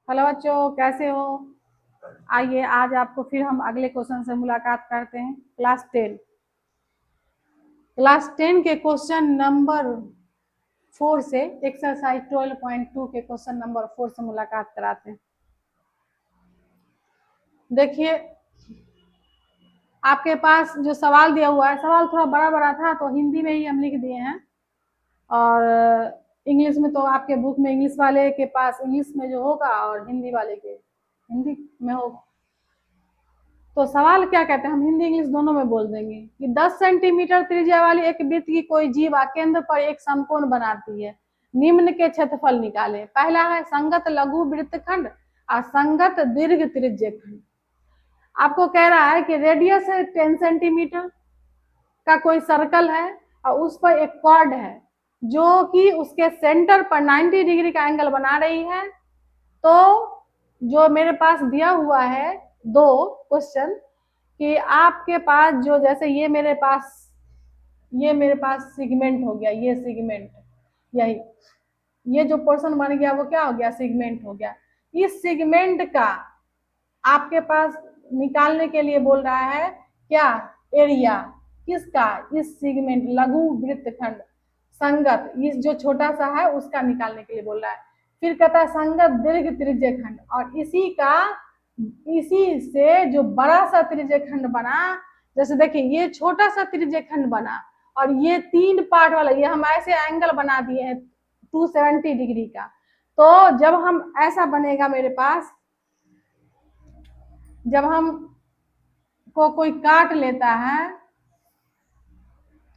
Hello बच्चों, कैसे हो? आइए आज आपको फिर हम अगले क्वेश्चन से मुलाकात करते हैं। क्लास टेन के क्वेश्चन नंबर 4 से एक्सरसाइज 12.2 के क्वेश्चन नंबर 4 से मुलाकात कराते हैं। देखिए, आपके पास जो सवाल दिया हुआ है, सवाल थोड़ा बड़ा बड़ा था तो हिंदी में ही हम लिख दिए हैं, और इंग्लिश में तो आपके बुक में इंग्लिश वाले के पास इंग्लिश में जो होगा और हिंदी वाले के हिंदी में होगा। तो सवाल क्या कहते हैं, हम हिंदी इंग्लिश दोनों में बोल देंगे कि 10 सेंटीमीटर त्रिज्या वाली एक वृत्त की कोई जीवा केंद्र पर एक समकोण बनाती है, निम्न के क्षेत्रफल निकाले। पहला है संगत लघु वृत्तखंड और संगत दीर्घ त्रिज्य खंड। आपको कह रहा है कि रेडियस है 10 सेंटीमीटर का कोई सर्कल है और उस पर एक कॉर्ड है जो कि उसके सेंटर पर 90 डिग्री का एंगल बना रही है। तो जो मेरे पास दिया हुआ है दो क्वेश्चन कि आपके पास जो जैसे ये मेरे पास सिगमेंट हो गया, ये सिगमेंट, यही ये जो पोर्शन बन गया वो क्या हो गया, सिगमेंट हो गया। इस सिगमेंट का आपके पास निकालने के लिए बोल रहा है क्या, एरिया किसका, इस सिगमेंट लघु वृत्तखंड संगत, इस जो छोटा सा है उसका निकालने के लिए बोल रहा है। फिर कहता है संगत दीर्घ त्रिज्य खंड, और इसी से जो बड़ा सा त्रिज्य खंड बना, जैसे देखिए ये छोटा सा त्रिज्य खंड बना और ये 3 पार्ट वाला, ये हम ऐसे एंगल बना दिए हैं 270 डिग्री का। तो जब हम ऐसा बनेगा मेरे पास, जब हम को कोई काट लेता है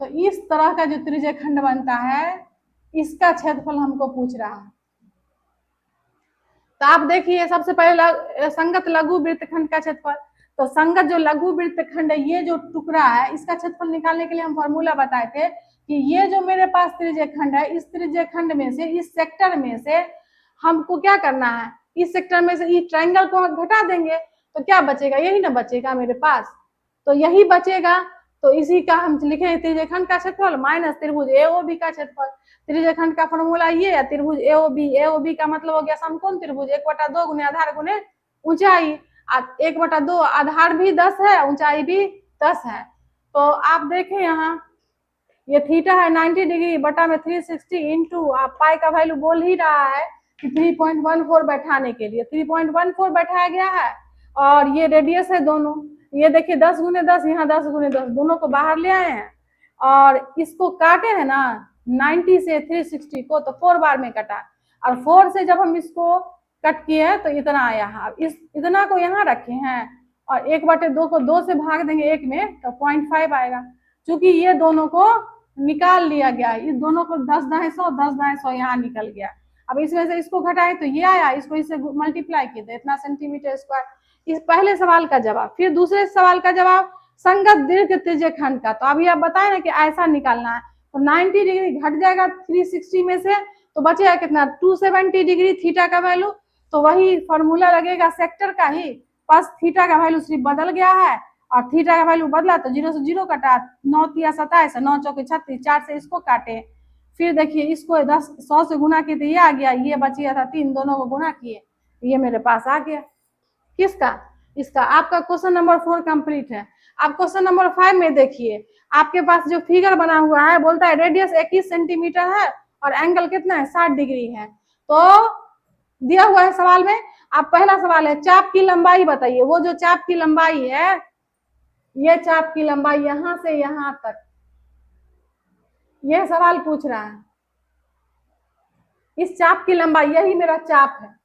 तो इस तरह का जो त्रिज्य खंड बनता है, इसका क्षेत्रफल हमको पूछ रहा है। तो आप देखिए सबसे पहले संगत लघु वृत्तखंड का क्षेत्रफल। तो संगत जो लघु वृत्तखंड है, ये जो टुकड़ा है, इसका क्षेत्रफल निकालने के लिए हम फॉर्मूला बताए थे कि ये जो मेरे पास त्रिज्य खंड है, इस त्रिज्य खंड में से, इस सेक्टर में से हमको क्या करना है, इस सेक्टर में से इस ट्रायंगल को घटा देंगे तो क्या बचेगा, यही ना बचेगा मेरे पास। तो यही बचेगा, तो इसी का हम लिखे त्रिज्य खंड का क्षेत्रफल माइनस त्रिभुज एओबी का क्षेत्रफल। त्रिज्य खंड का फॉर्मूला ये है, त्रिभुज एओबी का मतलब हो गया समकोण त्रिभुज 1/2 गुने आधार गुने ऊंचाई। 1/2 आधार भी 10 है, ऊंचाई भी 10 है। तो आप देखें यहाँ ये थीटा है 90 डिग्री बटा में 360 इंटू आप पाई का वैल्यू बोल ही रहा है कि 3.14 बैठाने के लिए 3.14 बैठाया गया है, और ये रेडियस है दोनों। ये देखिए 10 गुने 10, यहाँ 10 गुने 10, दोनों को बाहर ले आए हैं और इसको काटे हैं ना 90 से 360 को, तो 4 बार में कटा, और 4 से जब हम इसको कट किए तो इतना आया है। अब इस इतना को यहाँ रखे हैं और 1/2 को 2 से भाग देंगे 1 में तो 0.5 आएगा। चूंकि ये दोनों को निकाल लिया गया, इस दोनों को 10 दाएं 100, 10 दाएं 100 यहाँ निकल गया। अब इसमें से इसको घटाए तो ये आया, इसको इससे मल्टीप्लाई किए तो इतना सेंटीमीटर स्क्वायर। इस पहले सवाल का जवाब। फिर दूसरे सवाल का जवाब संगत दीर्घ त्रिज्य खंड का। तो अभी आप बताए ना कि ऐसा निकालना है, तो 90 डिग्री घट जाएगा 360 में से, तो बचेगा कितना, 270 डिग्री थीटा का वैल्यू। तो वही फॉर्मूला लगेगा सेक्टर का ही, बस थीटा का वैल्यू सिर्फ बदल गया है और थीटा का वैल्यू बदला तो 0 से 0 कटा, 9 तिया 27, 9 चौके 36, 4 से इसको काटे। फिर देखिए इसको 100 से गुना किए तो ये आ गया, ये बच गया था 3, दोनों को गुना किए ये मेरे पास आ गया। किसका, इसका। आपका क्वेश्चन नंबर 4 कंप्लीट है। आप क्वेश्चन नंबर 5 में देखिए, आपके पास जो फिगर बना हुआ है बोलता है रेडियस 21 सेंटीमीटर है और एंगल कितना है, 60 डिग्री है। तो दिया हुआ है सवाल में, आप पहला सवाल है चाप की लंबाई बताइए। वो जो चाप की लंबाई है, ये चाप की लंबाई यहां से यहां तक, यह सवाल पूछ रहा है। इस चाप की लंबाई, यही मेरा चाप है,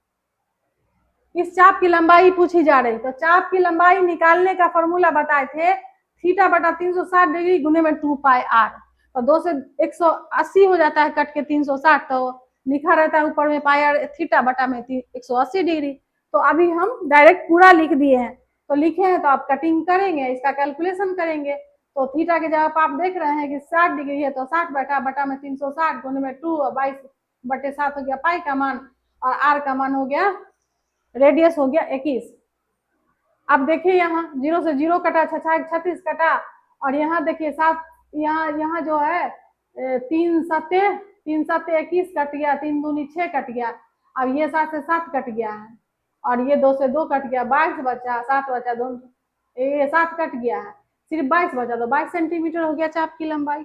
इस चाप की लंबाई पूछी जा रही। तो चाप की लंबाई निकालने का फॉर्मूला बताए थे, थीटा बटा 360 डिग्री गुने में 2 पाई आर। तो 2 से 180 हो जाता है कट के 360, तो लिखा रहता है ऊपर में पाई आर थीटा बटा में 180 डिग्री। तो अभी हम डायरेक्ट पूरा लिख दिए हैं, तो लिखे हैं तो आप कटिंग करेंगे, इसका कैलकुलेशन करेंगे। तो थीटा के जवाब आप देख रहे हैं कि 60 डिग्री है, तो 60 बटा में 360 गुने में 2, 22/7 हो गया पाई का मान, और आर का मान हो गया, रेडियस हो गया 21। अब देखिए यहाँ 0 से 0 कटा, 36 कटा, और यहाँ देखिए 7, यहाँ जो है 3 सत्ते 21 कट गया, 3 दूनी 6 कट गया। अब ये 7 से 7 कट गया है, और ये 2 से 2 कट गया, 22 बचा, 7 बचा, दोनों ये 7 कट गया है, सिर्फ 22 बचा, तो 22 सेंटीमीटर हो गया चाप की लंबाई।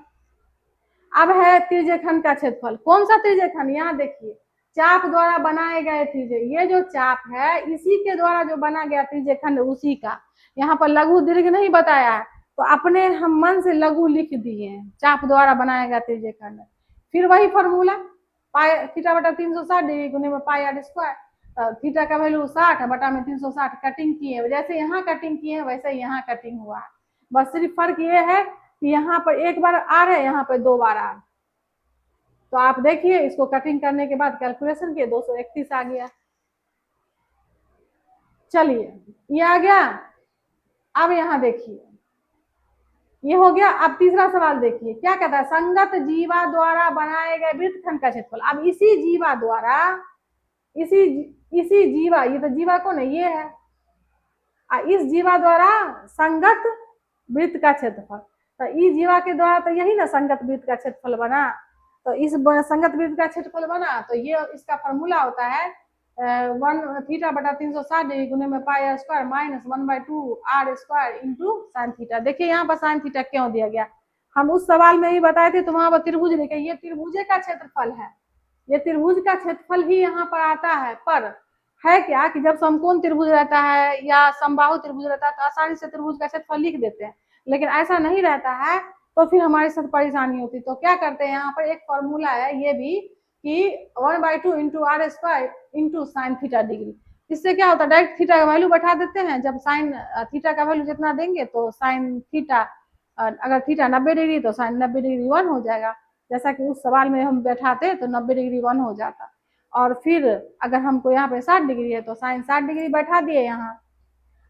अब है त्रिज्यखंड का क्षेत्रफल। कौन सा त्रिज्यखंड? यहाँ देखिए, चाप द्वारा बनाए गए त्रिज्य, ये जो चाप है इसी के द्वारा जो बना गया त्रिज्यखंड उसी का। यहाँ पर लघु दीर्घ नहीं बताया है, तो अपने हम मन से लघु लिख दिए, चाप द्वारा बनाया गया त्रिज्यखंड। फिर वही फॉर्मूला, पाई थीटा बटा 360 डिग्री गुने में पाई आर स्क्वायर, थीटा का वैल्यू 60 बटा में 360, कटिंग किए, जैसे यहाँ कटिंग किए हैं वैसे यहाँ कटिंग हुआ है। बस सिर्फ फर्क ये है कि यहाँ पर एक बार आर है, यहाँ पर 2 बार आर। तो आप देखिए इसको कटिंग करने के बाद कैलकुलेशन किए 231 आ गया। चलिए ये आ गया। अब यहाँ देखिए ये हो गया। अब तीसरा सवाल देखिए क्या कहता है, संगत जीवा द्वारा बनाए गए वृत्तखंड का क्षेत्रफल। अब इसी जीवा द्वारा, इसी जीवा, ये तो जीवा कौन है, ये है, इस जीवा द्वारा संगत वृत्त का क्षेत्रफल। तो इस जीवा के द्वारा तो यही ना संगत वृत्त का क्षेत्रफल बना, तो इस संगत वृत्त का क्षेत्रफल बना, तो ये इसका फॉर्मूला होता है 1 थीटा बटा 360 डिग्री गुने में pi r square minus 1/2 r square into sine theta. देखिए यहाँ पर साइन थीटा क्यों दिया गया, हम उस सवाल में ही बताए थे, तो वहां पर त्रिभुज लिखे, ये त्रिभुज का क्षेत्रफल है, ये त्रिभुज का क्षेत्रफल ही यहाँ पर आता है। पर है क्या कि जब समकोण त्रिभुज रहता है या समबाहु त्रिभुज रहता है तो आसानी से त्रिभुज का क्षेत्रफल लिख देते हैं, लेकिन ऐसा नहीं रहता है तो फिर हमारे साथ परेशानी होती। तो क्या करते हैं, यहाँ पर एक फॉर्मूला है ये भी कि 1/2 into r square into sine theta degree. इससे क्या होता है, डायरेक्ट थीटा का वैल्यू बैठा देते हैं, जब साइन थीटा का वैल्यू जितना देंगे तो साइन थीटा, अगर थीटा 90 डिग्री तो साइन 90 डिग्री 1 हो जाएगा, जैसा कि उस सवाल में हम बैठाते तो 90 डिग्री 1 हो जाता। और फिर अगर हमको यहाँ पे 60 डिग्री है तो साइन 60 डिग्री बैठा दिए यहाँ,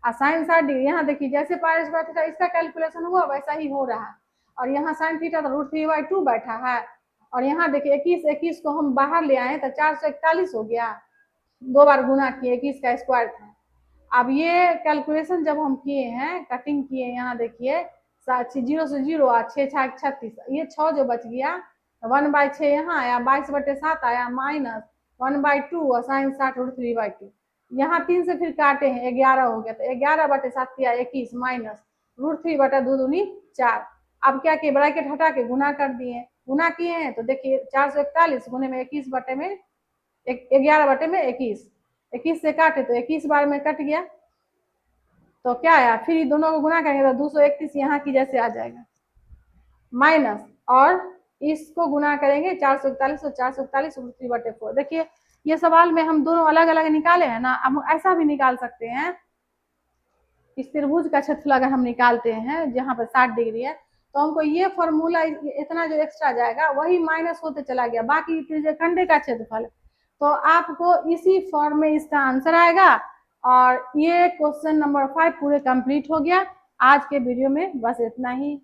और साइन 60 डिग्री यहाँ देखिए, जैसे पाई स्क्वायर थीटा इसका कैलकुलेशन हुआ वैसा ही हो रहा है, और यहाँ साइन थीटा तो √3/2 बैठा है, और यहाँ देखिए 21 को हम बाहर ले आए तो 441 हो गया, 2 बार गुना किए, 21 का स्क्वायर था। अब ये कैलकुलेशन जब हम किए हैं, कटिंग किए, यहाँ देखिए 0 से 0 आ, 6 6 36, ये 6 जो बच गया 1/6 यहाँ आया, 22/7 आया, माइनस 1/2 और साइन 60 √3/2, यहाँ 3 से फिर काटे हैं 11 हो गया, तो 11/7 किया 21 माइनस √3/2 दूनी 4। अब क्या किए, ब्रैकेट हटा के गुना कर दिए, गुना किए हैं तो देखिए 441 गुने में 21 बटे में 11 बटे में 21, 21 से काटे तो 21 बार में कट गया, तो क्या आया, फिर दोनों को गुना करेंगे तो 231 यहाँ की जैसे आ जाएगा, माइनस, और इसको गुना करेंगे 441 और 441 √3/4। देखिए ये सवाल में हम दोनों अलग अलग निकाले हैं ना, अब ऐसा भी निकाल सकते हैं, इस त्रिभुज का क्षेत्रफल अगर हम निकालते हैं जहाँ पर 60 डिग्री है, तो हमको ये फॉर्मूला इतना जो एक्स्ट्रा जाएगा वही माइनस होते चला गया, बाकी त्रिज्यखंड का क्षेत्रफल, तो आपको इसी फॉर्म में इसका आंसर आएगा। और ये क्वेश्चन नंबर 5 पूरे कंप्लीट हो गया। आज के वीडियो में बस इतना ही।